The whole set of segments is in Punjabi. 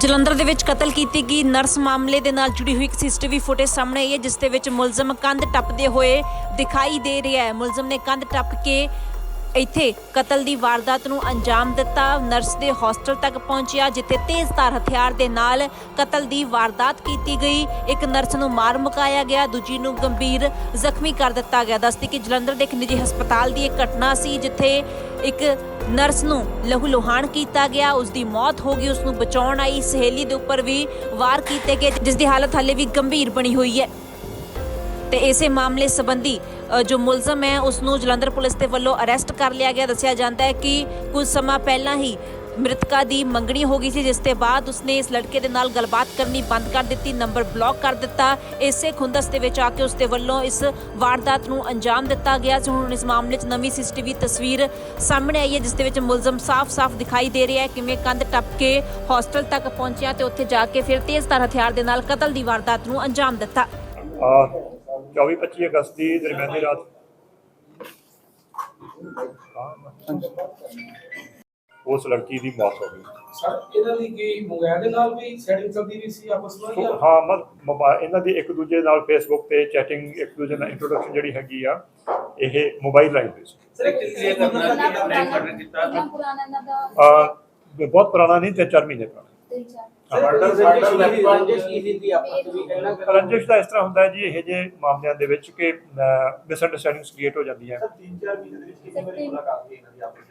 ਜਲੰਧਰ ਦੇ ਵਿੱਚ ਕਤਲ ਕੀਤੀ ਗਈ ਨਰਸ ਮਾਮਲੇ ਦੇ ਨਾਲ ਜੁੜੀ ਹੋਈ ਇੱਕ ਸੀਸੀਟੀਵੀ ਫੁਟੇਜ ਸਾਹਮਣੇ ਆਈ ਹੈ, ਜਿਸ ਦੇ ਵਿੱਚ ਮੁਲਜ਼ਮ ਕੰਧ ਟੱਪਦੇ ਹੋਏ ਦਿਖਾਈ ਦੇ ਰਿਹਾ ਹੈ। ਮੁਲਜ਼ਮ ਨੇ ਕੰਧ ਟੱਪ ਕੇ ਇੱਥੇ ਕਤਲ ਦੀ ਵਾਰਦਾਤ ਨੂੰ ਅੰਜਾਮ ਦਿੱਤਾ। ਨਰਸ ਦੇ ਹੌਸਟਲ ਤੱਕ ਪਹੁੰਚਿਆ, ਜਿੱਥੇ ਤੇਜ਼ਧਾਰ ਹਥਿਆਰ ਦੇ ਨਾਲ ਕਤਲ ਦੀ ਵਾਰਦਾਤ ਕੀਤੀ ਗਈ। ਇੱਕ ਨਰਸ ਨੂੰ ਮਾਰ ਮੁਕਾਇਆ ਗਿਆ, ਦੂਜੀ ਨੂੰ ਗੰਭੀਰ ਜ਼ਖਮੀ ਕਰ ਦਿੱਤਾ ਗਿਆ। ਦੱਸਦੀ ਕਿ ਜਲੰਧਰ ਦੇ ਇੱਕ ਨਿੱਜੀ ਹਸਪਤਾਲ ਦੀ ਇਹ ਘਟਨਾ ਸੀ, ਜਿੱਥੇ ਇੱਕ ਨਰਸ ਨੂੰ ਲਹੂ ਲੁਹਾਨ ਕੀਤਾ ਗਿਆ, ਉਸ ਦੀ ਮੌਤ ਹੋ ਗਈ। ਉਸ ਨੂੰ ਬਚਾਉਣ ਆਈ ਸਹੇਲੀ ਦੇ ਉੱਪਰ ਵੀ ਵਾਰ ਕੀਤੇ ਗਏ, ਜਿਸ ਦੀ ਹਾਲਤ ਹਾਲੇ ਵੀ ਗੰਭੀਰ ਬਣੀ ਹੋਈ ਹੈ। ਤੇ ਇਸੇ ਮਾਮਲੇ ਸੰਬੰਧੀ ਜੋ ਮੁਲਜ਼ਮ ਹੈ ਉਸ ਨੂੰ ਜਲੰਧਰ ਪੁਲਿਸ ਦੇ ਵੱਲੋਂ ਅਰੈਸਟ ਕਰ ਲਿਆ ਗਿਆ। ਦੱਸਿਆ ਜਾਂਦਾ ਹੈ ਕਿ ਕੁਝ ਸਮਾਂ ਪਹਿਲਾਂ ਹੀ ਮ੍ਰਿਤਕਾ ਦੀ ਮੰਗਣੀ ਹੋ ਗਈ ਸੀ, ਜਿਸ ਦੇ ਬਾਅਦ ਉਸਨੇ ਇਸ ਲੜਕੇ ਦੇ ਨਾਲ ਗੱਲਬਾਤ ਕਰਨੀ ਬੰਦ ਕਰ ਦਿੱਤੀ, ਨੰਬਰ ਬਲੌਕ ਕਰ ਦਿੱਤਾ। ਇਸੇ ਖੁੰਦਸ ਦੇ ਵਿੱਚ ਆ ਕੇ ਉਸ ਦੇ ਵੱਲੋਂ ਇਸ ਵਾਰਦਾਤ ਨੂੰ ਅੰਜਾਮ ਦਿੱਤਾ ਗਿਆ। ਹੁਣ ਇਸ ਮਾਮਲੇ 'ਚ ਨਵੀਂ ਸੀਸੀਟੀਵੀ ਤਸਵੀਰ ਸਾਹਮਣੇ ਆਈ ਹੈ, ਜਿਸ ਦੇ ਵਿੱਚ ਮੁਲਜ਼ਮ ਸਾਫ਼-ਸਾਫ਼ ਦਿਖਾਈ ਦੇ ਰਿਹਾ ਹੈ ਕਿਵੇਂ ਕੰਧ ਟੱਪ ਕੇ ਹੌਸਟਲ ਤੱਕ ਪਹੁੰਚਿਆ ਤੇ ਉੱਥੇ ਜਾ ਕੇ ਫਿਰ ਤੇਜ਼ਧਾਰ ਹਥਿਆਰ ਦੇ ਨਾਲ ਕਤਲ ਦੀ ਵਾਰਦਾਤ ਨੂੰ ਅੰਜਾਮ ਦਿੱਤਾ। 24-25 ਅਗਸਤ ਦੀ ਦਰਮਿਆਨੀ ਰਾਤ ਉਸ ਲੜਕੀ ਦੀ ਮੌਤ ਹੋ ਗਈ। ਸਰ ਇਹਨਾਂ ਦੀ ਕੀ ਮੋਬਾਈਲ ਦੇ ਨਾਲ ਵੀ ਸੈਟਿੰਗ ਚੱਲਦੀ ਵੀ ਸੀ ਆਪਸ ਵਿੱਚ? ਹਾਂ, ਇਹਨਾਂ ਦੀ ਇੱਕ ਦੂਜੇ ਨਾਲ ਫੇਸਬੁੱਕ ਤੇ ਚੈਟਿੰਗ, ਇੱਕ ਦੂਜੇ ਨਾਲ ਇੰਟਰੋਡਕਸ਼ਨ ਜਿਹੜੀ ਹੈਗੀ ਆ, ਇਹ ਮੋਬਾਈਲ ਲਾਈਨ ਹੋਈ ਸੀ। ਸਰ ਕਿੰਨੇ ਕਰਨਾ ਕੀਤਾ ਬਹੁਤ ਪੁਰਾਣਾ ਨਹੀਂ, 3-4 ਮਹੀਨੇ ਪੁਰਾਣਾ। ਰੰਜਿਸ਼ ਦਾ ਇਸ ਤਰ੍ਹਾਂ ਹੁੰਦਾ ਹੈ ਜੀ, ਇਹ ਜਿਹੇ ਮਾਮਲਿਆਂ ਦੇ ਵਿੱਚ ਕਿ ਮਿਸਅੰਡਰਸਟੈਂਡਿੰਗਸ ਕ੍ਰੀਏਟ ਹੋ ਜਾਂਦੀਆਂ।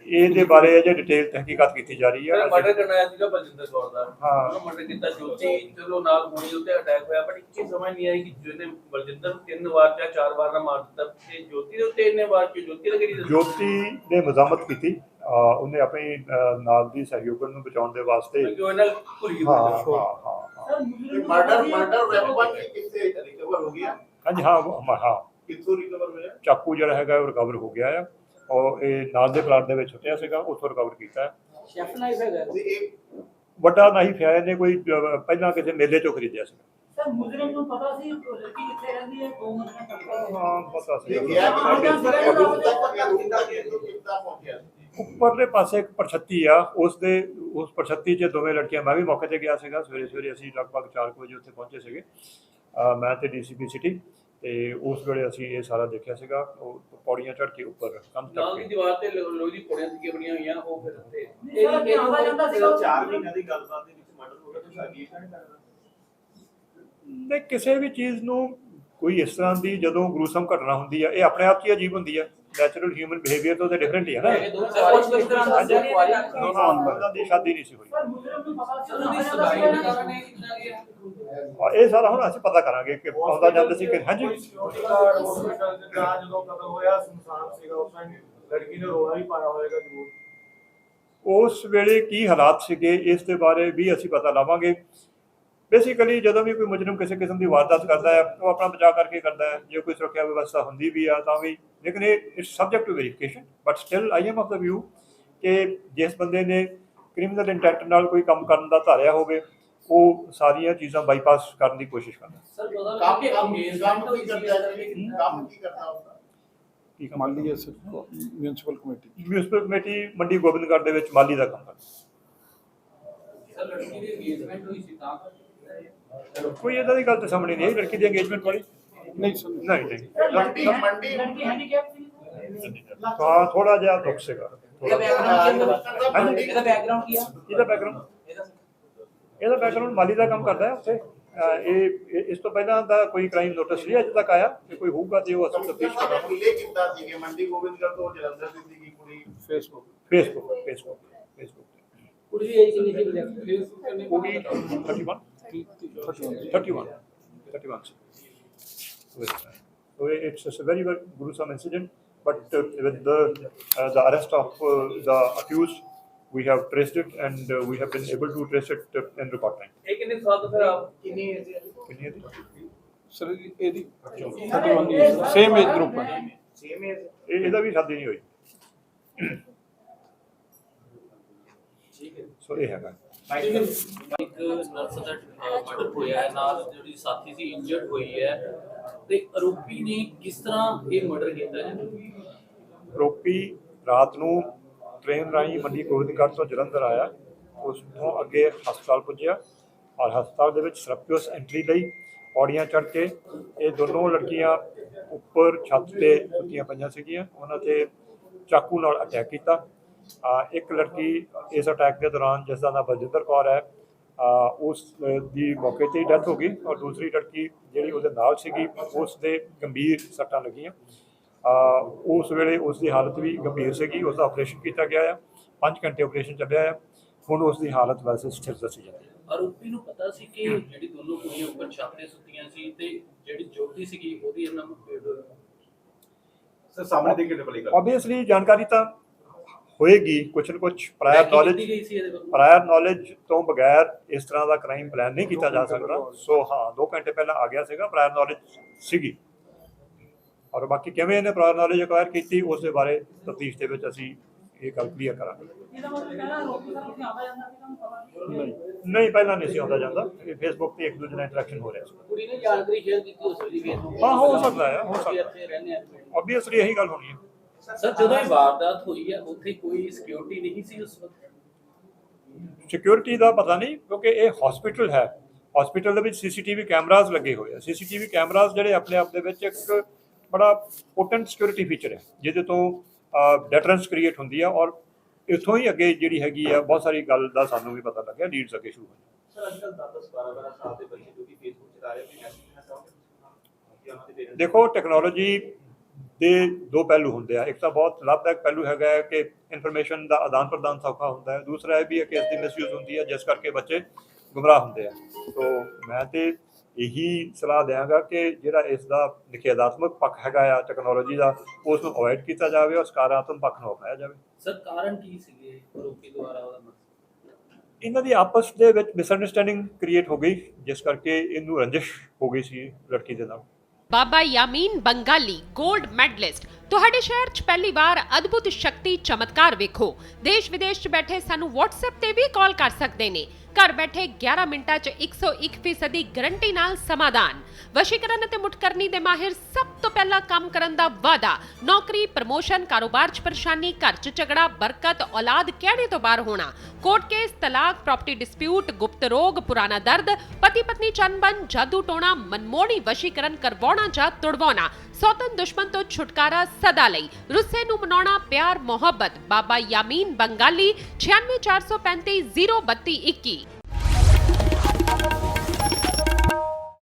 ਇਹਦੇ ਬਾਰੇ ਅਜੇ ਡਿਟੇਲ ਤਹਿਕੀਕਾਤ ਕੀਤੀ ਜਾ ਰਹੀ ਹੈ। ਮਰਡਰ ਕਰਨਾ ਸੀਗਾ ਬਲਜਿੰਦਰ ਕੌਰ ਦਾ, ਹਾਂ ਮਰਡਰ ਕੀਤਾ ਜੋਤੀ, ਚਲੋ ਨਾਲ ਗੋਲੀ ਉੱਤੇ ਅਟੈਕ ਹੋਇਆ, ਪਰ ਇੱਕ ਸਮਝ ਨਹੀਂ ਆਈ ਕਿ ਜਿਹਨੇ ਬਲਜਿੰਦਰ ਨੂੰ 3 ਵਾਰ ਜਾਂ 4 ਵਾਰ ਨਾਲ ਮਾਰ ਦਿੱਤਾ ਤੇ ਜੋਤੀ ਦੇ ਉੱਤੇ ਇੰਨੇ ਵਾਰ ਕਿਉਂ? ਜੋਤੀ ਨੇ ਕਿਹੜੀ ਜੋਤੀ ਨੇ ਮਜ਼ਾਮਤ ਕੀਤੀ, ਉਹਨੇ ਆਪਣੀ ਨਾਲ ਦੀ ਸਹਿਯੋਗਣ ਨੂੰ ਬਚਾਉਣ ਦੇ ਵਾਸਤੇ। ਚਾਕੂ ਜਿਹੜਾ ਹੈਗਾ ਉਹ ਰਿਕਵਰ ਹੋ ਗਿਆ ਆ, ਔਰ ਇਹ ਨਾਲ ਦੇ ਪਲਾਟ ਦੇ ਵਿੱਚ ਸੁੱਟਿਆ ਸੀਗਾ, ਉੱਥੋਂ ਰਿਕਵਰ ਕੀਤਾ। ਵੱਡਾ ਨਾਈਫ ਹੈ, ਇਹਨੇ ਕੋਈ ਪਹਿਲਾਂ ਕਿਸੇ ਮੇਲੇ ਚੋਂ ਖਰੀਦਿਆ ਸੀ। ਸਰ ਮੁਜਰਮ ਨੂੰ ਪਤਾ ਸੀ ਲੜਕੀ ਕਿੱਥੇ ਰਹਿੰਦੀ ਹੈ? 2 ਮਿੰਟ ਹਾਂ ਪਤਾ ਸੀ। ਉੱਪਰਲੇ ਪਾਸੇ ਇੱਕ ਪਰਛੱਤੀ ਆ, ਉਸ ਪਰਛੱਤੀ 'ਚ ਦੋਵੇਂ ਲੜਕੀਆਂ। ਮੈਂ ਵੀ ਮੌਕੇ 'ਤੇ ਗਿਆ ਸੀਗਾ, ਸਵੇਰੇ ਅਸੀਂ ਲਗਭਗ 4 ਵਜੇ ਉੱਥੇ ਪਹੁੰਚੇ ਸੀਗੇ, ਮੈਂ ਤੇ ਡੀਸੀਪੀ ਸਿਟੀ। ਤੇ ਉਸ ਵੇਲੇ ਅਸੀਂ ਇਹ ਸਾਰਾ ਦੇਖਿਆ ਸੀਗਾ। ਉਹ ਪੌੜੀਆਂ ਚੜ੍ਹ ਕੇ ਉੱਪਰ ਕੰਧ ਤੱਕ ਦੀ ਦੀਵਾਰ ਤੇ ਲੋਹੇ ਦੀ ਪੌੜੀਆਂ ਲੱਗੀਆਂ ਬਣੀਆਂ ਹੋਈਆਂ, ਉਹ ਫਿਰ ਉੱਤੇ ਇਹ ਆਉਂਦਾ ਜਾਂਦਾ ਸੀਗਾ। 4 ਮਹੀਨਿਆਂ ਦੀ ਗੱਲਬਾਤ ਦੇ ਵਿੱਚ ਮਰਡਰ ਹੋ ਗਿਆ, ਤੁਸੀਂ ਅਗੇਂਸਟ ਨਹੀਂ ਕਰਨਾ ਨਹੀਂ। ਕਿਸੇ ਵੀ ਚੀਜ਼ ਨੂੰ ਕੋਈ ਇਸ ਤਰ੍ਹਾਂ ਦੀ ਜਦੋਂ ਗਰੂਸਮ ਘਟਨਾ ਹੁੰਦੀ ਆ, ਇਹ ਆਪਣੇ ਆਪ 'ਚ ਹੀ ਅਜੀਬ ਹੁੰਦੀ ਆ। ਨੈਚੁਰਲ ਹਿਊਮਨ ਬਿਹੇਵੀਅਰ ਤੋਂ ਤਾਂ ਡਿਫਰੈਂਟ ਹੀ ਹੈ ਨਾ। ਦੀ ਸ਼ਾਦੀ ਨਹੀਂ ਸੀ ਹੋਈ। ਇਹ ਸਾਰਾ ਹੁਣ ਅਸੀਂ ਪਤਾ ਕਰਾਂਗੇ ਕਿ ਆਉਂਦਾ ਜਾਂਦਾ ਸੀ ਕਿ ਹਾਂਜੀ ਜਦੋਂ ਕਤਲ ਹੋਇਆ ਸੁਨਸਾਨ ਸੀਗਾ, ਉਸ ਟਾਈਮ ਲੜਕੀ ਨੇ ਰੋਣਾ ਵੀ ਪਾਇਆ ਹੋਵੇਗਾ ਜ਼ਰੂਰ। ਉਸ ਵੇਲੇ ਕੀ ਹਾਲਾਤ ਸੀਗੇ, ਇਸ ਦੇ ਬਾਰੇ ਵੀ ਅਸੀਂ ਪਤਾ ਲਾਵਾਂਗੇ। ਬੇਸਿਕਲੀ ਜਦੋਂ ਵੀ ਕੋਈ ਮੁਜਰਮ ਕਿਸੇ ਕਿਸਮ ਦੀ ਵਾਰਦਾਤ ਕਰਦਾ ਹੈ, ਉਹ ਆਪਣਾ ਬਚਾਅ ਕਰਕੇ ਕਰਦਾ ਹੈ। ਜੇ ਕੋਈ ਸੁਰੱਖਿਆ ਵਿਵਸਥਾ ਹੁੰਦੀ ਵੀ ਆ ਤਾਂ ਵੀ, ਲੇਕਿਨ ਇਹ it's subject to verification. But still I am of the view ਕਿ ਜਿਸ ਬੰਦੇ ਨੇ ਕ੍ਰਿਮੀਨਲ ਇੰਟੈਂਟ ਨਾਲ ਕੋਈ ਕੰਮ ਕਰਨ ਦਾ ਧਾਰਿਆ ਹੋਵੇ, ਉਹ ਸਾਰੀਆਂ ਚੀਜ਼ਾਂ ਬਾਈਪਾਸ ਕਰਨ ਦੀ ਕੋਸ਼ਿਸ਼ ਕਰਦਾ। ਮਿਊਨਿਸਪਲ ਕਮੇਟੀ ਮੰਡੀ ਗੋਬਿੰਦਗੜ੍ਹ ਦੇ ਵਿੱਚ ਮਾਲੀ ਦਾ ਕੰਮ ਕਰਦਾ। ਕੋਈ ਇਦਾਂ ਦੀ ਗੱਲ ਤਾਂ ਸਾਹਮਣੇ ਨਹੀਂ ਆਈ ਲੜਕੀ ਦੀ engagement ਵਾਲੀ। ਨਹੀਂ ਹਾਂ, ਥੋੜਾ ਜਿਹਾ ਦੁੱਖ ਸੀਗਾ। ਇਹਦਾ ਬੈਕਗ੍ਰਾਉਂਡ ਮਾਲੀ ਦਾ ਕੰਮ ਕਰਦਾ ਹੈ ਉੱਥੇ। ਇਹ ਇਸ ਤੋਂ ਪਹਿਲਾਂ ਦਾ ਕੋਈ ਕ੍ਰਾਈਮ ਨੋਟਿਸ ਨਹੀਂ ਅਜੇ ਤੱਕ ਆਇਆ। ਜੇ ਕੋਈ ਹੋਊਗਾ ਤੇ ਉਹ ਅਸੀਂ ਤਫਤੀਸ਼ ਕਰਾਂਗੇ। ਮੰਡੀ ਗੋਬਿੰਦਗੜ੍ਹ ਤੋਂ ਜਲੰਧਰ ਦੀ ਸੀਗੀ ਕੁੜੀ। ਫੇਸਬੁੱਕ ਕੁੜੀ ਦੀ ਏਜ ਕਿੰਨੀ ਸੀ? ਕੁੜੀ 31 So it's a very gruesome incident, but with the arrest of the accused, we have traced it and we have been able to trace it in record time. ਇਹ ਕਿੰਨੇ ਸਾਲ ਤੋਂ ਫਿਰ ਆਪ ਕਿੰਨੀ ਏਜ ਸਰ ਇਹਦੀ 31 ਸੇਮ ਏਜ ਗਰੁੱਪ ਹੈ। ਸੇਮ ਏਜ ਇਹਦਾ ਵੀ ਸ਼ਾਦੀ ਨਹੀਂ ਹੋਈ। ਠੀਕ ਹੈ, ਸੋ ਇਹ ਹੈਗਾ। ਇੱਕ ਨਰਸ ਦਾ ਮਰਡਰ ਹੋਇਆ ਹੈ, ਨਾਲ ਜਿਹੜੀ ਸਾਥੀ ਸੀ ਇੰਜਰਡ ਹੋਈ ਹੈ, ਤੇ ਆਰੋਪੀ ਨੇ ਕਿਸ ਤਰ੍ਹਾਂ ਇਹ ਮਰਡਰ ਕੀਤਾ ਹੈ? ਆਰੋਪੀ ਰਾਤ ਨੂੰ ਟ੍ਰੇਨ ਰਾਹੀਂ ਮੰਡੀ ਗੋਬਿੰਦਗੜ੍ਹ ਤੋਂ ਜਲੰਧਰ ਆਇਆ। ਉਸ ਤੋਂ ਅੱਗੇ ਹਸਪਤਾਲ ਪੁੱਜਿਆ ਔਰ ਹਸਪਤਾਲ ਦੇ ਵਿੱਚ ਸਰਪਿਊਸ ਐਂਟਰੀ ਲਈ ਪੌੜੀਆਂ ਚੜ੍ਹ ਕੇ ਇਹ ਦੋਨੋਂ ਲੜਕੀਆਂ ਉੱਪਰ ਛੱਤ ਤੇ ਸੁੱਤੀਆਂ ਪਈਆਂ ਸੀਗੀਆਂ, ਉਹਨਾਂ ਤੇ ਚਾਕੂ ਨਾਲ ਅਟੈਕ ਕੀਤਾ। ਇੱਕ ਲੜਕੀ ਇਸ ਅਟੈਕ ਦੇ ਦੌਰਾਨ, ਜਿਸ ਦਾ ਨਾਮ ਬਲਜਿੰਦਰ ਕੌਰ ਹੈ, ਉਸ ਦੀ ਮੌਕੇ 'ਤੇ ਹੀ ਡੈਥ ਹੋ ਗਈ ਔਰ ਦੂਸਰੀ ਲੜਕੀ ਜਿਹੜੀ ਉਹਦੇ ਨਾਲ ਸੀਗੀ ਉਸ ਦੇ ਗੰਭੀਰ ਸੱਟਾਂ ਲੱਗੀਆਂ। ਉਸ ਵੇਲੇ ਉਸ ਦੀ ਹਾਲਤ ਵੀ ਗੰਭੀਰ ਸੀਗੀ, ਉਸ ਦਾ ਆਪਰੇਸ਼ਨ ਕੀਤਾ ਗਿਆ ਆ, 5 ਘੰਟੇ ਆਪਰੇਸ਼ਨ ਚੱਲਿਆ ਆ। ਹੁਣ ਉਸ ਦੀ ਹਾਲਤ ਵੈਸੇ ਸਥਿਰ ਦੱਸੀ ਜਾਂਦੀ ਹੈ। ਆਰੋਪੀ ਨੂੰ ਪਤਾ ਸੀ ਕਿ ਜਿਹੜੀ ਦੋਨੋਂ ਕੁੜੀਆਂ ਉੱਪਰ ਛੱਤ ਤੇ ਸੁੱਤੀਆਂ ਸੀ ਤੇ ਜਿਹੜੀ ਜੋਤੀ ਸੀਗੀ ਉਹਦੀ ਇਹਨਾਂ ਨੂੰ ਸਰ ਸਾਹਮਣੇ ਦੇ ਕਿਹੜੇ ਵਾਲੀ ਗੱਲ ਆਬਵੀਅਸਲੀ ਜਾਣਕਾਰੀ ਤਾਂ ਹੋਏਗੀ, ਕੁਛ ਨਾ ਕੁਛ ਪ੍ਰਾਇਰ ਨੌਲੇਜ ਤੋਂ ਬਗੈਰ ਇਸ ਤਰ੍ਹਾਂ ਦਾ ਕ੍ਰਾਈਮ ਪਲਾਨ ਨਹੀਂ ਕੀਤਾ ਜਾ ਸਕਦਾ। ਸੋ ਹਾਂ, 2 ਘੰਟੇ ਪਹਿਲਾਂ ਆ ਗਿਆ ਸੀਗਾ, ਪ੍ਰਾਇਰ ਨੌਲੇਜ ਸੀਗੀ। ਔਰ ਬਾਕੀ ਕਿਵੇਂ ਇਹਨੇ ਪ੍ਰਾਇਰ ਨੌਲੇਜ ਅਕਵਾਇਰ ਕੀਤੀ ਉਸ ਦੇ ਬਾਰੇ ਤਫਤੀਸ਼ ਦੇ ਵਿੱਚ ਅਸੀਂ ਇਹ ਗੱਲ ਕਲੀਅਰ ਕਰਾਂਗੇ। ਇਹਦਾ ਮਤਲਬ ਕਹਿਣਾ ਰੋਕੀ ਸਰ ਉੱਥੇ ਆਉਂਦਾ ਜਾਂਦਾ ਸੀ, ਤੁਹਾਨੂੰ ਪਤਾ ਨਹੀਂ, ਪਹਿਲਾਂ ਨਹੀਂ ਸੀ ਆਉਂਦਾ ਜਾਂਦਾ, ਫੇਸਬੁੱਕ ਤੇ ਇੱਕ ਦੂਜੇ ਨਾਲ ਇੰਟਰੈਕਸ਼ਨ ਹੋ ਰਿਹਾ ਸੀ। ਕੁੜੀ ਨੇ ਜਾਣਕਾਰੀ ਸ਼ੇਅਰ ਕੀਤੀ ਹੋ ਸਕਦੀ ਫੇਸਬੁੱਕ ਹਾਂ, ਹੋ ਸਕਦਾ ਹੈ, ਹੋ ਸਕਦਾ ਇੱਥੇ ਰਹਿੰਦੇ ਆ। ਆਬਵੀਅਸਲੀ ਇਹੀ ਗੱਲ ਹੋਣੀ ਹੈ। ਸਰ ਜਦੋਂ ਇਹ ਵਾਰਦਾਤ ਹੋਈ ਹੈ ਉੱਥੇ ਕੋਈ ਸਿਕਿਉਰਿਟੀ ਨਹੀਂ ਸੀ ਉਸ ਵਕਤ? ਸਿਕਿਉਰਿਟੀ ਦਾ ਪਤਾ ਨਹੀਂ, ਕਿਉਂਕਿ ਇਹ ਹਸਪੀਟਲ ਹੈ। ਹਸਪੀਟਲ ਦੇ ਵਿੱਚ ਸੀਸੀਟੀਵੀ ਕੈਮਰਾਜ਼ ਲੱਗੇ ਹੋਏ ਆ। ਸੀਸੀਟੀਵੀ ਕੈਮਰਾਜ਼ ਜਿਹੜੇ ਆਪਣੇ ਆਪ ਦੇ ਵਿੱਚ ਇੱਕ ਬੜਾ ਪੋਟੈਂਟ ਸਿਕਿਉਰਿਟੀ ਫੀਚਰ ਹੈ, ਜਿਹਦੇ ਤੋਂ ਡੈਟਰੈਂਸ ਕ੍ਰੀਏਟ ਹੁੰਦੀ ਆ। ਔਰ ਇੱਥੋਂ ਹੀ ਅੱਗੇ ਜਿਹੜੀ ਹੈਗੀ ਆ ਬਹੁਤ ਸਾਰੀ ਗੱਲ ਦਾ ਸਾਨੂੰ ਵੀ ਪਤਾ ਲੱਗਿਆ, ਲੀਡਸ ਅੱਗੇ ਸ਼ੁਰੂ ਹੋਏ। ਸਰ ਅੱਜਕੱਲ 10-12 ਸਾਲ ਦੇ ਬੱਚੇ ਜੋ ਕਿ ਫੇਸਬੁੱਕ ਚਲਾ ਰਹੇ ਨੇ, ਮੈਸੇਜ ਕਰਨਾ ਚਾਹੁੰਦੇ ਦੇਖੋ, ਟੈਕਨੋਲੋਜੀ ਦੇ 2 ਪਹਿਲੂ ਹੁੰਦੇ ਆ। ਇੱਕ ਤਾਂ ਬਹੁਤ ਲਾਭਦਾਇਕ ਪਹਿਲੂ ਹੈਗਾ ਹੈ ਕਿ ਇਨਫੋਰਮੇਸ਼ਨ ਦਾ ਆਦਾਨ ਪ੍ਰਦਾਨ ਸੌਖਾ ਹੁੰਦਾ ਹੈ। ਦੂਸਰਾ ਇਹ ਵੀ ਹੈ ਕਿ ਇਸ ਦੀ ਮਿਸਯੂਜ਼ ਹੁੰਦੀ ਹੈ, ਜਿਸ ਕਰਕੇ ਬੱਚੇ ਗੁੰਮਰਾਹ ਹੁੰਦੇ ਆ। ਸੋ ਮੈਂ ਤੇ ਇਹੀ ਸਲਾਹ ਦਿਆਂਗਾ ਕਿ ਜਿਹੜਾ ਇਸ ਦਾ ਨਿਖੇਧਾਤਮਕ ਪੱਖ ਹੈਗਾ ਆ ਟੈਕਨੋਲੋਜੀ ਦਾ, ਉਸ ਨੂੰ ਅਵੋਇਡ ਕੀਤਾ ਜਾਵੇ ਔਰ ਸਕਾਰਾਤਮਕ ਪੱਖ ਨੂੰ ਅਪਣਾਇਆ ਜਾਵੇ। ਸਰ ਕਾਰਨ ਕੀ ਸੀਗੇ ਆਰੋਪੀ ਦੁਆਰਾ ਉਹਦਾ ਮਤਲਬ? ਇਹਨਾਂ ਦੀ ਆਪਸ ਦੇ ਵਿੱਚ ਮਿਸਅੰਡਰਸਟੈਂਡਿੰਗ ਕ੍ਰੀਏਟ ਹੋ ਗਈ, ਜਿਸ ਕਰਕੇ ਇਹਨੂੰ ਰੰਜਿਸ਼ ਹੋ ਗਈ ਸੀ ਲੜਕੀ ਦੇ ਨਾਲ। ਬਾਬਾ ਯਾਮੀਨ ਬੰਗਾਲੀ 골ਡ ਮੈਡਲਿਸਟ ਤੁਹਾਡੇ ਸ਼ਹਿਰ 'ਚ ਪਹਿਲੀ ਵਾਰ ਅਦਭੁਤ ਸ਼ਕਤੀ ਚਮਤਕਾਰ ਵੇਖੋ। ਦੇਸ਼ ਵਿਦੇਸ਼ 'ਚ ਬੈਠੇ ਸਾਨੂੰ WhatsApp ਤੇ ਵੀ ਕਾਲ ਕਰ ਸਕਦੇ ਨੇ। ਘਰ ਬੈਠੇ 11 ਮਿੰਟਾਂ 'ਚ 101% ਦੀ ਗਾਰੰਟੀ ਨਾਲ ਸਮਾਧਾਨ। ਵਸ਼ੀਕਰਨ ਅਤੇ ਮੁਠਕਰਨੀ ਦੇ ਮਾਹਿਰ ਸਭ ਤੋਂ ਪਹਿਲਾਂ ਕੰਮ ਕਰਨ ਦਾ ਵਾਅਦਾ। ਨੌਕਰੀ, ਪ੍ਰਮੋਸ਼ਨ, ਕਾਰੋਬਾਰ 'ਚ ਪਰੇਸ਼ਾਨੀ, ਘਰ 'ਚ ਝਗੜਾ, ਬਰਕਤ, ਔਲਾਦ ਕਿਹੜੇ ਤੋਂ ਬਾਹਰ ਹੋਣਾ, ਕੋਰਟ ਕੇਸ, ਤਲਾਕ, ਪ੍ਰਾਪਰਟੀ ਡਿਸਪਿਊਟ, ਗੁਪਤ ਰੋਗ, ਪੁਰਾਣਾ ਦਰਦ, ਪਤੀ ਪਤਨੀ ਚੰਬਨ, ਜਾਦੂ ਟੋਣਾ, ਮਨਮੋਹਣੀ ਵਸ਼ੀਕਰਨ ਕਰਵਾਉਣਾ ਜਾਂ ਤੁੜਵਾਉਣਾ, ਸੌਤਨ ਦੁਸ਼ਮਣ ਤੋਂ ਛੁਟਕਾਰਾ ਸਦਾ ਲਈ, ਰੁੱਸੇ ਨੂੰ ਮਨਾਉਣਾ, ਪਿਆਰ ਮੁਹੱਬਤ। ਬਾਬਾ ਯਾਮੀਨ ਬੰਗਾਲੀ 9643503221।